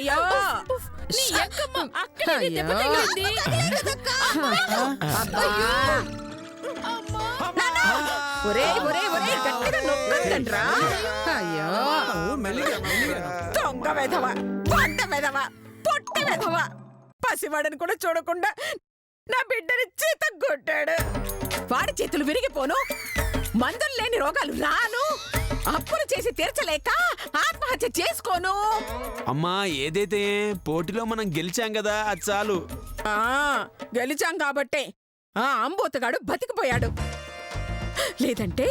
అయ్యో నీ ఎంకమ్మ అక్కడే దెబ్బ తగిలింది. ఒరేయ్ ఒరేయ్ ఒరేయ్ గట్టిగా నొక్కండ్రా. అయ్యో దొంగ వెధవ, పొట్ట వెధవ, పొట్ట వెధవ, పసివాడని కూడా చూడకుండా నా బిడ్డని చేత కొట్టాడు. వాడి చేతులు విరిగిపోను, మందులు లేని రోగాలు రాను, అప్పులు చేసి తీర్చలేక ఆత్మహత్య చేసుకోను. అమ్మా ఏదైతే పోటీలో మనం గెలిచాం కదా, అది చాలు. గెలిచాం కాబట్టే ఆ అంబోతగాడు బతికిపోయాడు. లేదంటే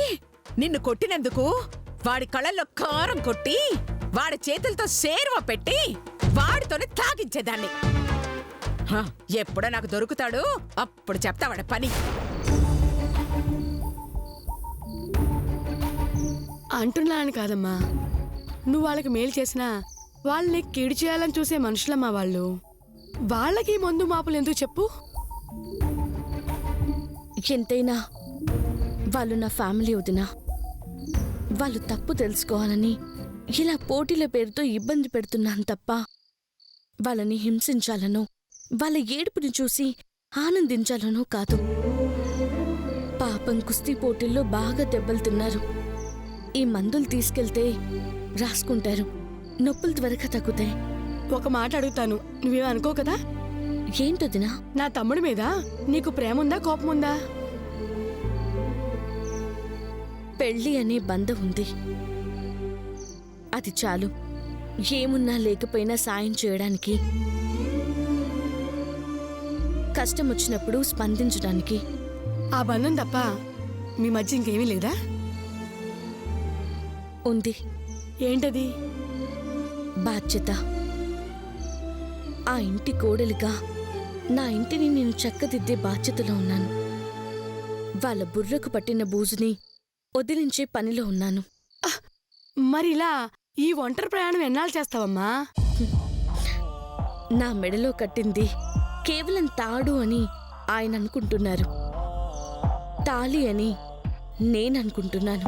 నిన్ను కొట్టినందుకు వాడి కళ్ళల్లో కారం కొట్టి వాడి చేతులతో సేరువ పెట్టి వాడితోనే తాగించేదాన్ని. ఎప్పుడో నాకు దొరుకుతాడు, అప్పుడు చెప్తా వాడి పని. అంటున్నాను కాదమ్మా, నువ్వు వాళ్ళకి మేలు చేసినా వాళ్ళని కీడు చేయాలని చూసే మనుషులమ్మా వాళ్ళు. వాళ్ళకి మందు మాపులు ఎందుకు చెప్పు? ఎంతైనా వాళ్ళు నా ఫ్యామిలీ వదినా. వాళ్ళు తప్పు తెలుసుకోవాలని ఇలా పోటీల పేరుతో ఇబ్బంది పెడుతున్నాను తప్ప వాళ్ళని హింసించాలనో వాళ్ళ ఏడుపుని చూసి ఆనందించాలనో కాదు. పాపం కుస్తీ పోటీల్లో బాగా దెబ్బలు తిన్నారు. ఈ మందులు తీసుకెళ్తే రాసుకుంటారు, నొప్పులు త్వరగా తగ్గుతాయి. ఒక మాట అడుగుతాను, నువ్వేం అనుకో కదా? ఏంటొదినా? నా తమ్ముడి మీద నీకు ప్రేముందా, కోపముందా? పెళ్ళి అనే బంధం ఉంది, అది చాలు. ఏమున్నా లేకపోయినా సాయం చేయడానికి, కష్టం వచ్చినప్పుడు స్పందించడానికి. ఆ బంధం తప్ప మీ మధ్య ఇంకేమీ లేదా? ఉంది. ఏంటది? బాధ్యత. ఆ ఇంటి కోడలిగా నా ఇంటిని నేను చక్కదిద్దే బాధ్యతలో ఉన్నాను. వాళ్ళ బుర్రకు పట్టిన బూజుని వదిలించే పనిలో ఉన్నాను. మరిలా ఈ ఒంటరి ప్రయాణం ఎన్నాళ్ళు చేస్తావమ్మా? నా మెడలో కట్టింది కేవలం తాడు అని ఆయన అనుకుంటున్నారు, తాళి అని నేననుకుంటున్నాను.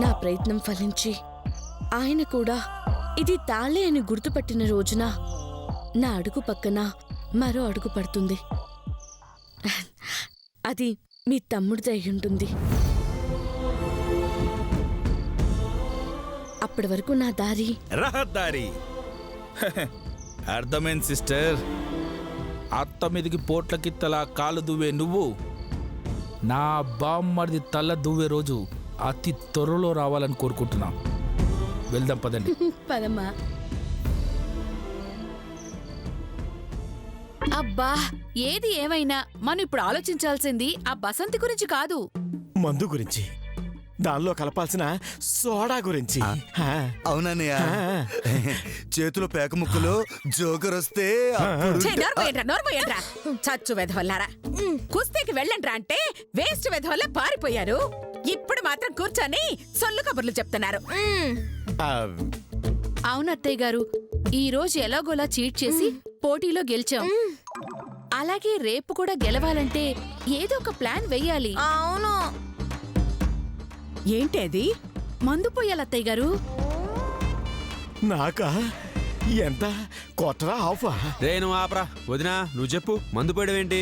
నా ప్రయత్నం ఫలించి ఆయన కూడా ఇది తాళి అని గుర్తుపట్టిన రోజున నా అడుగు పక్కన మరో అడుగు పడుతుంది. అది మీ తమ్ముడిది అయ్యుంటుంది. అప్పటి వరకు నా దారి రహదారి. అర్థమైంది సిస్టర్. అత్త మీదకి పోట్లకిత్తలా కాలు దువ్వే నువ్వు నా బామ్మడిది తల్ల దువ్వే రోజు అతి త్వరలో రావాలని కోరుకుంటున్నా. వెళ్దాం పదండి. పదమ్మా. అబ్బా, ఏది ఏమైనా మనం ఇప్పుడు ఆలోచించాల్సింది ఆ బసంతి గురించి కాదు, మందు గురించి, దానిలో కలపాల్సిన సోడా గురించి. అవునన్నయ్య, చేతులు పేక ముక్కలు జోకర్ వస్తే చచ్చు వెధవల్లారా, కుస్తీకి వెళ్ళండ్రా అంటే వేస్ట్ వెధవల్ల పారిపోయారు. ఇప్పుడు మాత్రం కూర్చొని సొల్లు కబుర్లు చెప్తున్నారు. అవునత్తయ్య గారు, ఈ రోజు ఎలాగోలా చీట్ చేసి పోటీలో గెలిచాం. అలాగే రేపు కూడా గెలవాలంటే ఏదో ఒక ప్లాన్ వెయ్యాలి. అవును. ఏంటి అది? మందు పోయాలత్తయ్య గారు. నాకా? ఎంత కొట్టరా ఆఫా? రేను ఆపరా. వదినా నువ్వు చెప్పు, మందు పోయడమేంటి?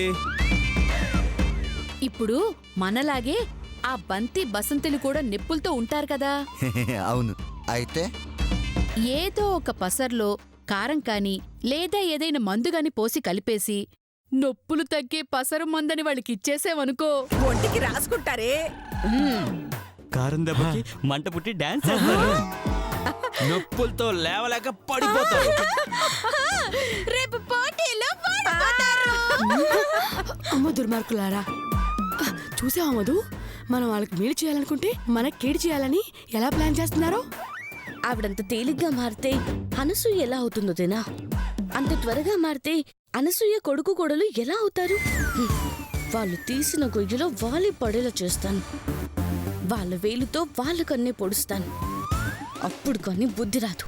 ఇప్పుడు మనలాగే ఆ బంతి బసంతులు కూడా నిప్పులతో ఉంటారు కదా. అవును. అయితే ఏదో ఒక పసర్లో కారం కాని లేదా ఏదైనా మందుగాని పోసి కలిపేసి నొప్పులు తగ్గే పసరు మందని వాళ్ళకి ఇచ్చేసేవనుకో, ఒంటికి రాసుకుంటారే. కారం దెబ్బకి మంట పుట్టి డాన్స్ చేస్తారు. నొప్పులతో లేవలేక పడిపోతారు. రేపు పోటీలో అమ్మ దుర్మార్గులారా, చూసావా మధు? మనం వాళ్ళకి మేలు చేయాలనుకుంటే మనకి కీడు చేయాలని ఎలా ప్లాన్ చేస్తున్నారో. ఆవిడంత తేలిగ్గా మారితే అనసూయ ఎలా అవుతుందో తినా? అంత త్వరగా మారితే అనసూయ కొడుకు కోడలు ఎలా అవుతారు? వాళ్ళు తీసిన గొయ్యలో వాలి పడేలా చేస్తాను. వాళ్ళ వేలుతో వాళ్ళ కన్నే పొడుస్తాను. అప్పుడు కానీ బుద్ధి రాదు.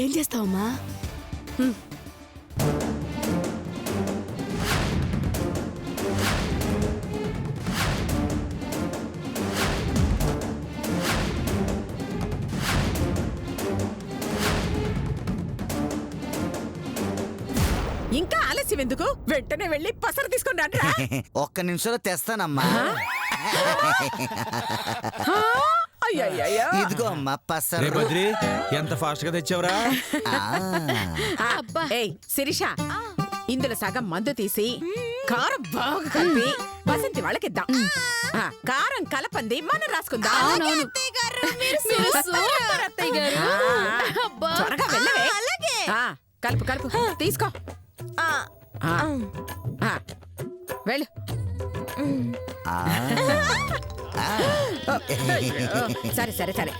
ఏం చేస్తావమ్మా? ఇంకా ఆలస్యం ఎందుకు? వెంటనే వెళ్ళి పసరు తీసుకొని రండిరా. ఒక్క నిమిషంలో తెస్తానమ్మా. అయ్యయ్యయ్యో. ఇదిగో అమ్మా రే పసరు. బద్రి ఎంత ఫాస్ట్ గా తెచ్చావురా? ఏయ్ శిరీష, ఇందులో సగం మందు తీసి కారం బాగా కలిపి వసంతి వాళ్ళకిద్దాం. కారం కలపంది మనం రాసుకుందాం. అవునవును. మీరు సూపర్ అత్తయ్య గారు. అబ్బా. త్వరగా వెళ్ళవే. కలుపు కలుపు తీసుకో. వెళ్ళు. సరే సరే సరే.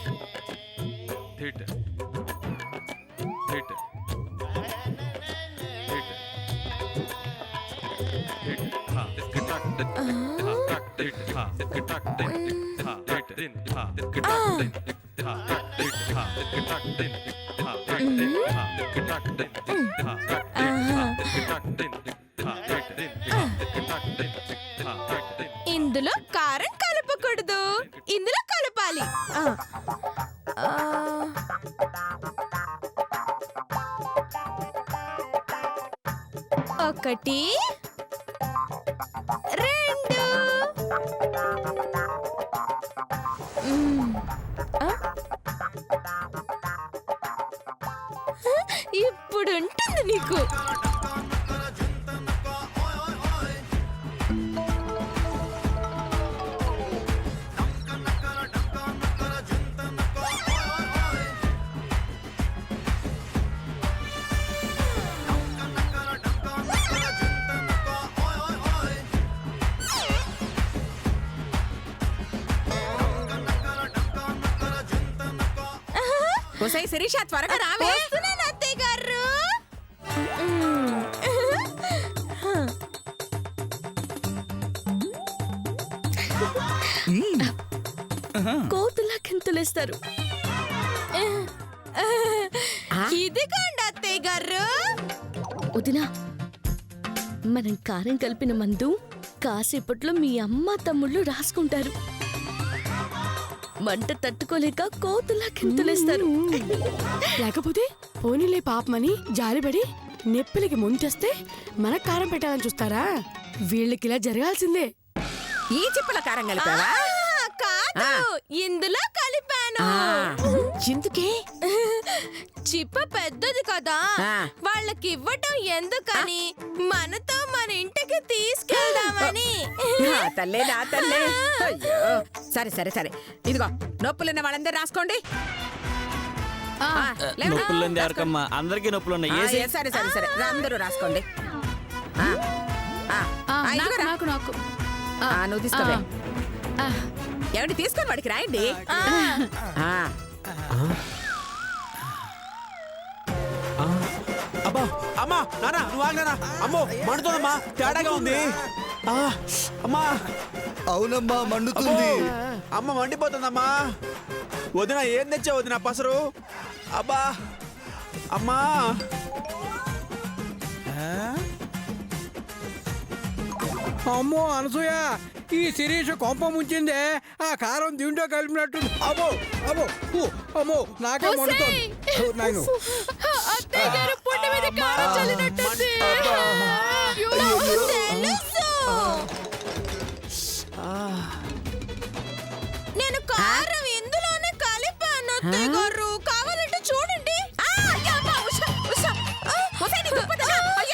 ఇందులో కారం కలపకూడదు, ఇందులో కలపాలి. ఒకటి, రెండు. ఇప్పుడు ఉంటుంది నీకు. ఒసేయ్ శిరీష, త్వరగా రావే. వస్తున్నాను అత్తయ్య గారు. కోతులా కింతులేస్తారు. ఇదిగోండి అత్తయ్య గారు. వదినా, మనం కారం కలిపిన మందు కాసేపట్లో మీ అమ్మ తమ్ముళ్ళు రాసుకుంటారు. మంట తట్టుకోలేక కోతులా కింతులేస్తారు. లేకపోతే పోనీలే పాపమని జాలిపడి నెప్పిలికి ముంచేస్తే మన కారం పెట్టాలని చూస్తారా? వీళ్ళకి ఇలా జరగాల్సిందే. ఈ చిప్పల కారం కలిపావా? కాదు, ఇందులో కలిపాను. ఎందుకే? చిప్ప పెద్దది కదా, వాళ్ళకి ఇవ్వటం ఎందుకని మనతో మన ఇంటికి తీసుకెళ్దామని. నా తల్లే నా తల్లే. అయ్యో. సరే సరే సరే, ఇదిగో నొప్పులున్న వాళ్ళందరూ రాసుకోండి. లేవరా? నొప్పులు ఎవరికమ్మా? అందరికీ నొప్పులు ఉన్నాయి. సరే సరే సరే, అందరూ రాసుకోండి. ఇదిగోరా. నాకు నాకు నువ్వు తీసుకోవే. ఎవరి తీసుకొని వాడికి రాయండి. అబ్బా అమ్మా నాన్న నువ్వు ఆగనా? అమ్మో మండుతుందమ్మా, తేడాగా ఉంది. అమ్మా అవునమ్మా మండుతుంది. అమ్మ మండిపోతుందమ్మా. వదిన ఏం తెచ్చావు వదిన? పసరు. అబ్బా అమ్మా. అమ్మో అనసూయ, ఈ శిరీష కొంప ముంచిందే. ఆ కారం దీంట్లో కలిపినట్టు. అమ్మో అమ్మో అమ్మో, నాకే మండుతోంది. నాయను. అత్తయ్య గారు పొట్ట మీద కారం చల్లినట్టుంది. నేను కారం ఇందులోనే కలిపాను అత్తయ్య గారు, కావాలంటే చూడండి.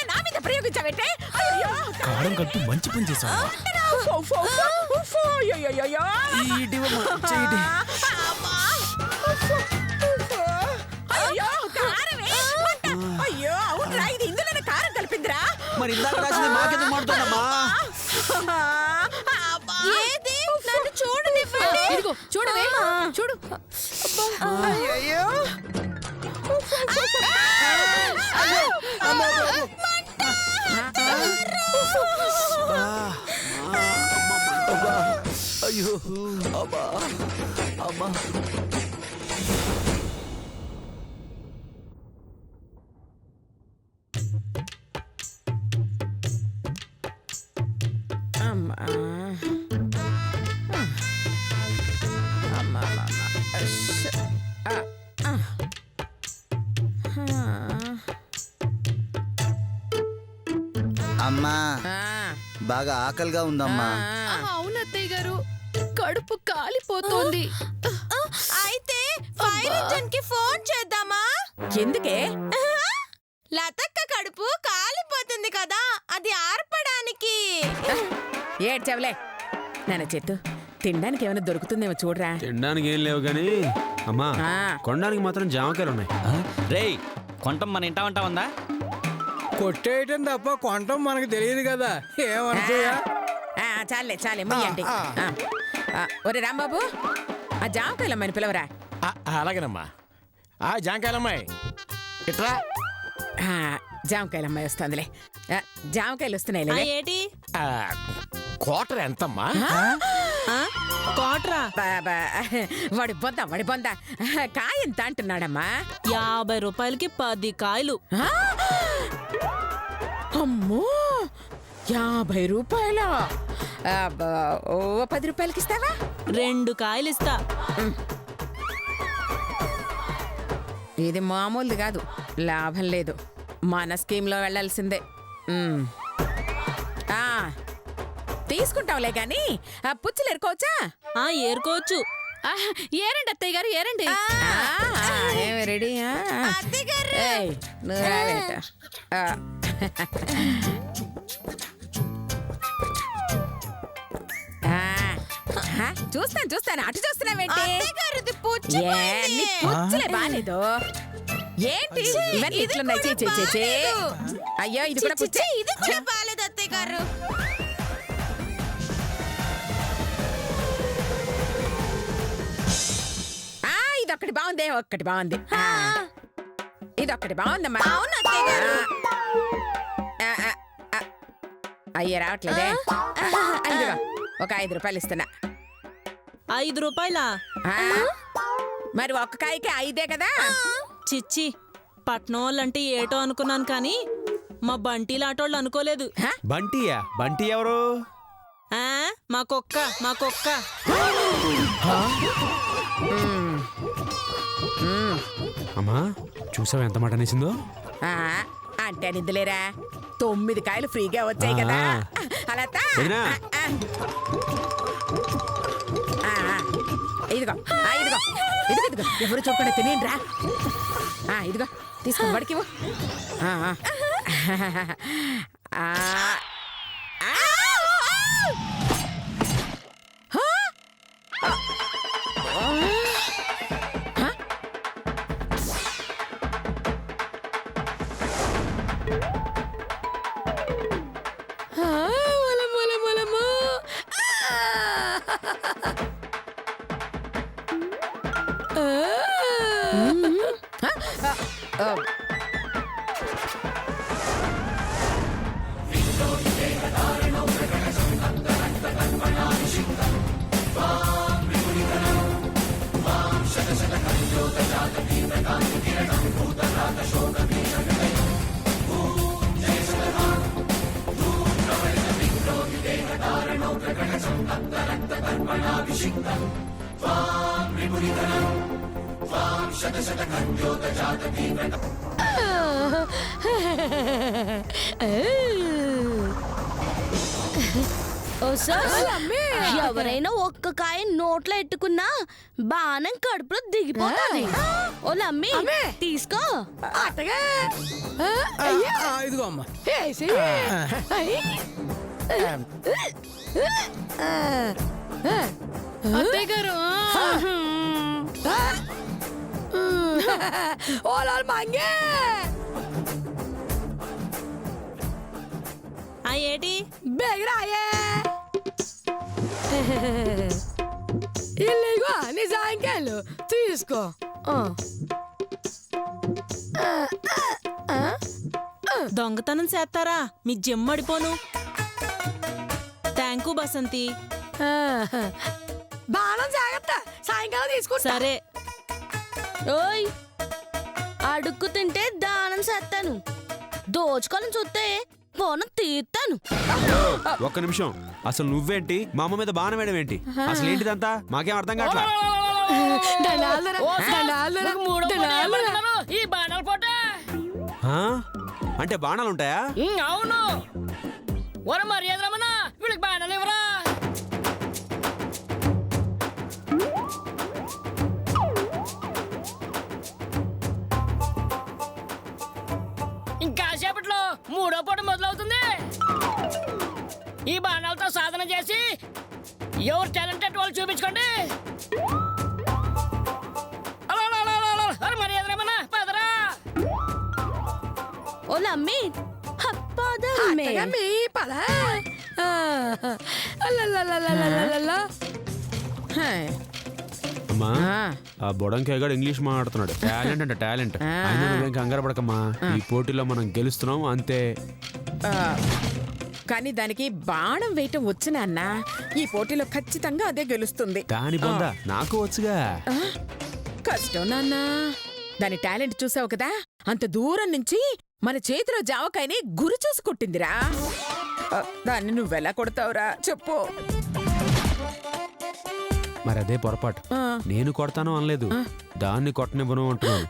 నా మీద ప్రయోగించావేంటే? అయ్యో, కారం కలిపి మంచి పని చేశావు. అయ్యో అవునరా, ఇది ఇందులోనే కారం కలిపిందిరా. మరి ఇందాక రాసింది మాకెందుకు మండుతుందమ్మా? ఏది నన్ను చూడండి. ఇదిగో చూడవే, చూడు. అయ్యో అయ్యో అబ్బా అమ్మా. అమ్మా ఆ, బాగా ఆకలిగా ఉందమ్మా. ఆ. అవును అత్తయ్య గారు, కడుపు కాలిపోతోంది. అయితే ఫైర్ ఇంజన్ కి ఫోన్ చేద్దామా? ఎందుకే? లతక్క కడుపు కాలిపోతుంది కదా, అది ఆర్పడానికి. ఏడ్చవలే నాన్న చేతు. తినడానికి ఏమైనా దొరుకుతుందేమో చూడరా. తినడానికి ఏం లేవు కానీ అమ్మా ఆ. కొనడానికి మాత్రం జామకాయలు ఉన్నాయి. రేయ్ కొంటాం మన ఇంటా ఉంటా ఉందా? కొట్టేయటం తప్ప కొనటం మనకు తెలియదు కదా. ఏమనుకోయా? చాలే చాలే ముయ్యండి. ఒరే రాంబాబు, ఆ జామకాయలమ్మని పిలవరా. అలాగేనమ్మా. జాంకాయలమ్మాయి ఇట్రా. జామకాయలమ్మాయి వస్తుందిలే. జామకాయలు వస్తున్నాయి. ఏటి కోటర్ ఎంతమ్మా? కోట్రా వాడి బొంద కాయ ఎంత అంటున్నాడమ్మా? 50 రూపాయలకి 10 కాయలు. అమ్మో, 50 రూపాయల? ఓ 10 రూపాయలకి ఇస్తావా? 2 కాయలు ఇస్తా. ఇది మామూలుది కాదు, లాభం లేదు. మన స్కీమ్లో వెళ్ళాల్సిందే. తీసుకుంటావులే గాని పుచ్చులు ఎరుకోవచ్చా? ఏరుకోవచ్చు. ఏరండి అత్తయ్య గారు, ఏరండి. ఏమి రెడీ? చూస్తాను అటు చూస్తున్నావేంటి? పుచ్చులే బాలేదు. ఏంటి ఇవన్నీ ఇట్లున్నాయి? చే అయ్యో, ఇది కూడా పుచ్చే. ఇది బాలేదు అత్తయ్య గారు. ఇదొక్కటి బాగుంది, ఒక్కటి బాగుంది. ఇదొక్కటి బాగుందమ్మా. అవును అత్తయ్య గారు. అయ్యే రావట్లేదే. ఇదిగో ఒక 5 రూపాయలు ఇస్తున్నా. 5 రూపాయలా? మరి ఒక్క కాయకి 5 కదా? చిచ్చి, పట్నం వాళ్ళంటే ఏటో అనుకున్నాను కానీ మా బంటి లాటోళ్ళు అనుకోలేదు. బంటియా? బంటి ఎవరు? మా కుక్క. అమ్మా చూసావు ఎంత మాట అనేసిందో? అంటే నిద్దులేరా, 9 కాయలు ఫ్రీగా వచ్చాయి కదా. అలా ఇదిగో ఇదిగో ఎవరు చూడకుండా తినేయండి రా. ఇదిగో తీసుకో, వాడికి ఇవ్వు. ఎవరైనా ఒక్క కాయ నోట్లో ఎట్టుకున్నా బాణం కడుపులో దిగిపోతుంది. ఓలమ్మి తీసుకో. ఇదిగో అమ్మా. అత్తయ్య గారు ఓలాల్ మంగే. ఏటి బెగరాయే ఇల్లిగో నీ జాంకాయలు తీసుకో. దొంగతనం చేస్తారా? మీ జిమ్మడిపోను. థ్యాంకు బసంతి. బాణం జాగ్రత్త, సాయంకాలం తీసుకుంటా. సరే. ఓయ్, అడుక్కు తింటే దానం చేస్తాను, దోచుకోవాలని చూస్తే పోను తీస్తాను. ఒక్క నిమిషం, అసలు నువ్వేంటి మా అమ్మ మీద బాణం వేయడం ఏంటి? అసలు ఏంటిదంతా మాకేం అర్థం కావట్లా. ఈ బాణాలు పోటే అంటే బాణాలు ఉంటాయా? అవును. ఒర మర్యాద రమణ వీళ్ళకి బాణాలు ఇవ్వరా. ఇంకాసేపట్లో 3వ పూట మొదలవుతుంది. ఈ బాణాలతో సాధన చేసి ఎవరు టాలెంటెడ్ వాళ్ళు చూపించుకోండి. మర్యాద రమణ పదరా. ఓలమ్మి అత్తగమ్మి, పద. అల్లల్లల్లల్లల్లల్లల్ల. అమ్మా ఆ బొడంకాయగాడు ఇంగ్లీష్ మాట్లాడుతున్నాడు. టాలెంట్ అంటే టాలెంట్. అయినా నువ్వేం కంగారు పడకమ్మా, ఈ పోటీలో మనం గెలుస్తున్నాం అంతే. కానీ దానికి బాణం వేయటం వచ్చు నాన్న. ఈ పోటీలో ఖచ్చితంగా అదే గెలుస్తుంది. దాని బొంద నాకు వచ్చుగా. కష్టం నాన్న. దాని టాలెంట్ చూసావు కదా, అంత దూరం నుంచి మన చేతిలో జావకాయని గురి చూసి కొట్టిందిరా. దాన్ని నువ్వెలా కొడతావురా చెప్పు. మరి అదే పొరపాటు. నేను కొడతాను అనలేదు, దాన్ని కొట్టనివ్వను అంటున్నాను.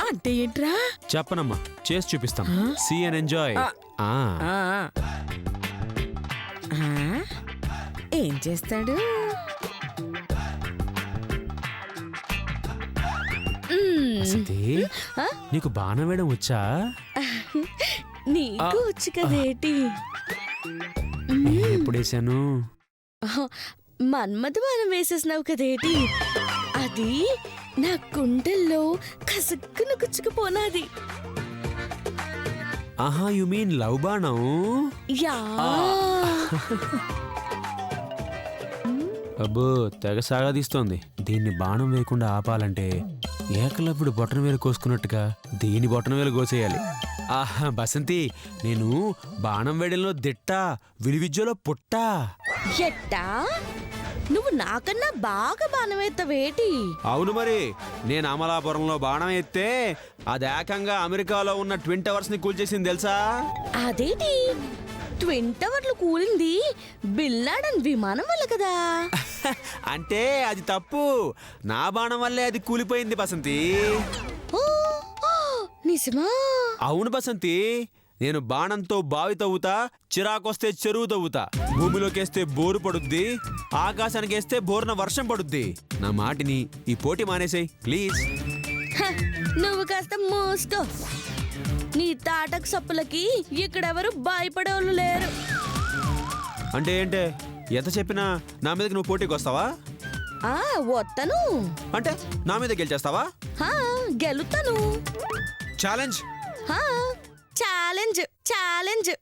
అంటే ఏంట్రా? చెప్పనమ్మా, చేసి చూపిస్తాం. See and enjoy. ఏం చేస్తాడు? నీకు బాణం వేయడం వచ్చా? నీకు వచ్చు కదేటి. ఎప్పుడు వేసాను? మన్మధ బాణం వేసేసినావు కదేటి. అది నా కుండల్లో కసుక్కును కుచ్చుకుపోనాది. ఆహా, యు మీన్ లవ్ బాణం? యా. అబ్బో, తెగ సాగదీస్తోంది. దీన్ని బాణం వేయకుండా ఆపాలంటే ఏకలవ్యుడు బొటన వేలు కోసుకున్నట్టుగా దీని బొటన వేలు కోసేయాలి. ఆహా బసంతి, నేను బాణం వేయడంలో దిట్ట, విలువిద్యలో పుట్ట. ఎట్టా? నువ్వు నాకన్నా బాగా బాణం వేస్తావేటి? అవును మరి, నేను అమలాపురంలో బాణం ఎత్తే అది ఏకంగా అమెరికాలో ఉన్న ట్విన్ టవర్స్ ని కూల్చేసింది తెలుసా? అదేటి ట్విన్ టవర్లు కూలింది బిల్లాడన్ విమానం వల్ల కదా. అంటే అది తప్పు, నా బాణం వల్లే అది కూలిపోయింది బసంతి. నిజమా? అవును బసంతి, నేను బాణంతో బావి తవ్వుతా, చిరాకొస్తే చెరువు తవ్వుతా, భూమిలోకేస్తే బోరు పడుద్ది, ఆకాశానికి వేస్తే బోరున వర్షం పడుద్ది. నా మాటిని ఈ పోటీ మానేసేయ్ ప్లీజ్. నువ్వు కాస్త మూసుకో. నీ తాటకు సప్పులకి ఇక్కడెవరు భయపడేవాళ్ళు లేరు. అంటే ఏంటే, ఎంత చెప్పినా నా మీదకి నువ్వు పోటీకి వస్తావా? వస్తాను. అంటే నా మీద గెలిచేస్తావా? గెలుతాను. ఛాలెంజ్. Challenge challenge.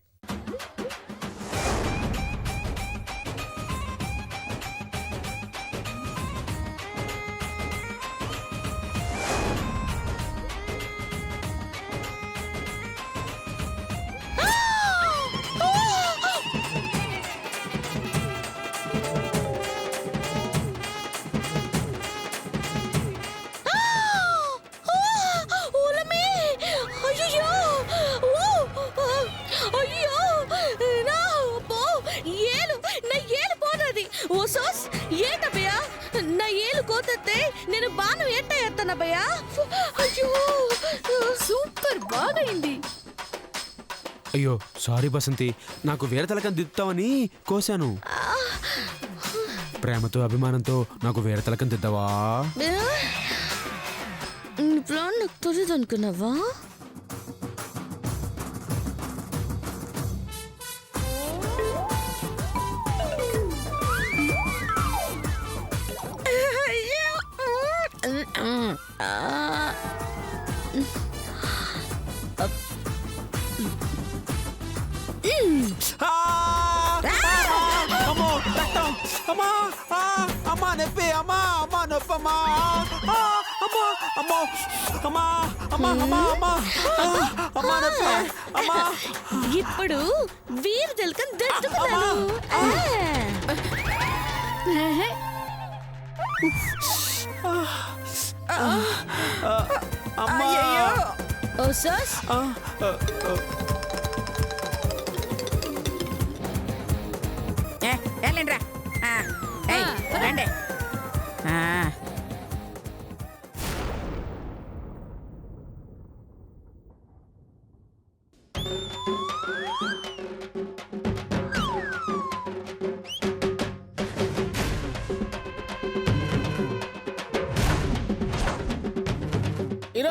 నా ఏలు కోతే నేను బాణం ఎత్తనబయ్యా. అయ్యో సూపర్, బాగైంది. అయ్యో సారీ బసంతి, నాకు వేరే తలకని దిద్దుతావని కోసాను. ప్రేమతో అభిమానంతో నాకు వేరే తలకని దిద్దావా? ఇప్పుడు నాకు తెలియదు అనుకున్నావా? ఇప్పుడు వీరు తెలుకని దట్టుకున్నాను. వెళ్ళండి రండి.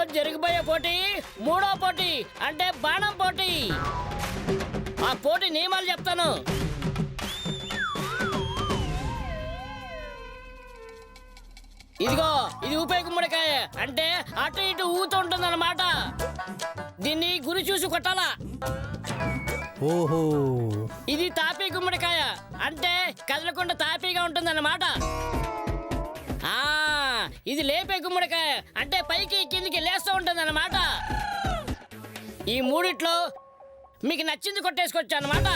ఈరోజు జరిగిపోయే పోటీ 3వ పోటీ అంటే బాణం పోటీ. ఆ పోటీ నియమాలు చెప్తాను. ఇదిగో ఇది ఊపే గుమ్మడికాయ అంటే అటు ఇటు ఊతూ ఉంటుందన్నమాట. దీన్ని గురి చూసి కొట్టాలా. ఓహో, ఇది తాపీ గుమ్మడికాయ అంటే కదలకుండా తాపీగా ఉంటుందన్నమాట. ఇది లేపే గుమ్మడికాయ అంటే పైకి కిందికి లేస్తూ ఉంటుందన్నమాట. ఈ మూడిట్లో మీకు నచ్చింది కొట్టేసుకోవచ్చు అన్నమాట.